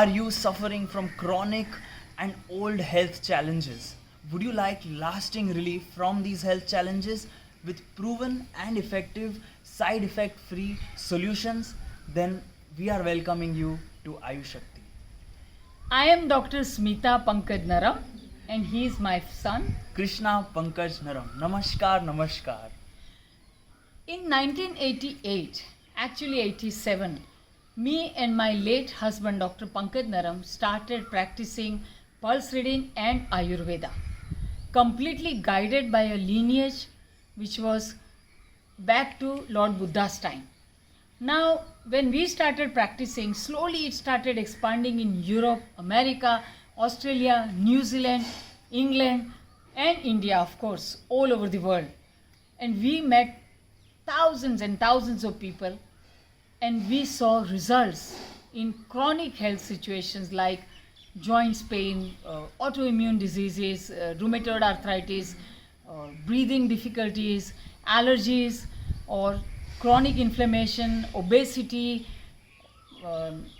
Are you suffering from chronic and old health challenges? Would you like lasting relief from these health challenges with proven and effective side effect free solutions? Then we are welcoming you to Ayushakti. I am Dr. Smita Pankaj Naram and he is my son. Krishna Pankaj Naram. Namaskar, namaskar. In 1988, actually 87, me and my late husband Dr. Pankaj Naram started practicing pulse reading and Ayurveda, completely guided by a lineage which was back to Lord Buddha's time. Now, when we started practicing, slowly it started expanding in Europe, America, Australia, New Zealand, England, and India, of course, all over the world. And we met thousands and thousands of people, and we saw results in chronic health situations like joints pain, autoimmune diseases, rheumatoid arthritis, breathing difficulties, allergies, or chronic inflammation, obesity,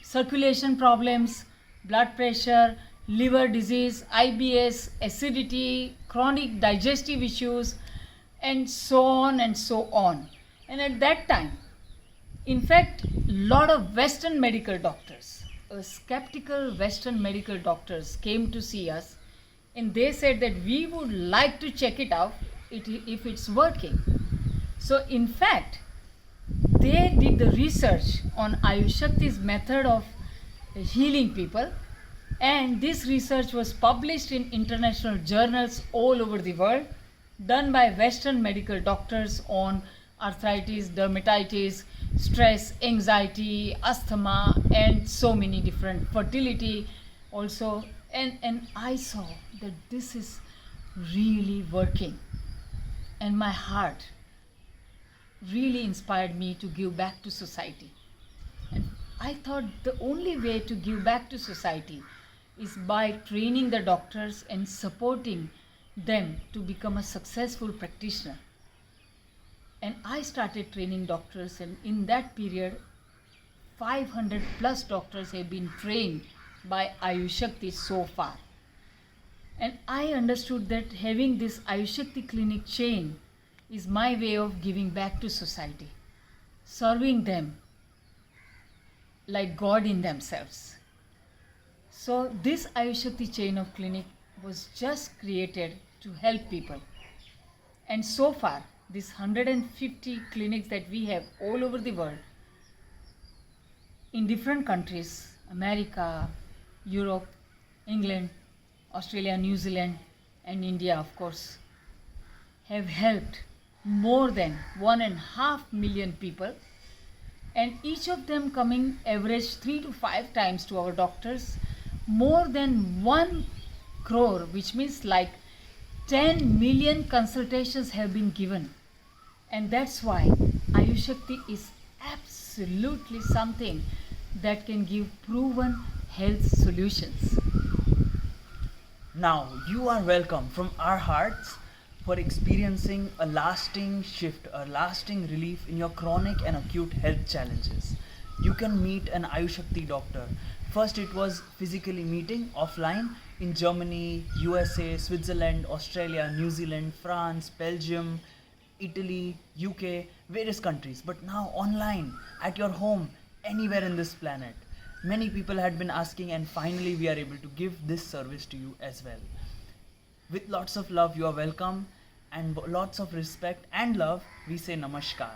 circulation problems, blood pressure, liver disease, IBS, acidity, chronic digestive issues, and so on and so on. And at that time, in fact, lot of Western medical doctors, skeptical Western medical doctors came to see us, and they said that we would like to check it out if it's working. So in fact, they did the research on Ayushakti's method of healing people, and this research was published in international journals all over the world, done by Western medical doctors on arthritis, dermatitis, stress, anxiety, asthma, and so many different fertility also. And I saw that this is really working, and my heart really inspired me to give back to society. And I thought the only way to give back to society is by training the doctors and supporting them to become a successful practitioner. And I started training doctors, and in that period, 500 plus doctors have been trained by Ayushakti so far. And I understood that having this Ayushakti clinic chain is my way of giving back to society, serving them like God in themselves. So this Ayushakti chain of clinic was just created to help people. And so far, these 150 clinics that we have all over the world, in different countries, America, Europe, England, Australia, New Zealand, and India, of course, have helped more than 1.5 million people, and each of them coming average 3 to 5 times to our doctors. More than 1 crore, which means like 10 million consultations have been given. And that's why Ayushakti is absolutely something that can give proven health solutions. Now you are welcome from our hearts for experiencing a lasting shift, a lasting relief in your chronic and acute health challenges. You can meet an Ayushakti doctor. First it was physically meeting offline in Germany, USA, Switzerland, Australia, New Zealand, France, Belgium, Italy, UK, various countries. But now online, at your home, anywhere in this planet. Many people had been asking, and finally we are able to give this service to you as well. With lots of love, you are welcome, and lots of respect and love, we say namaskar.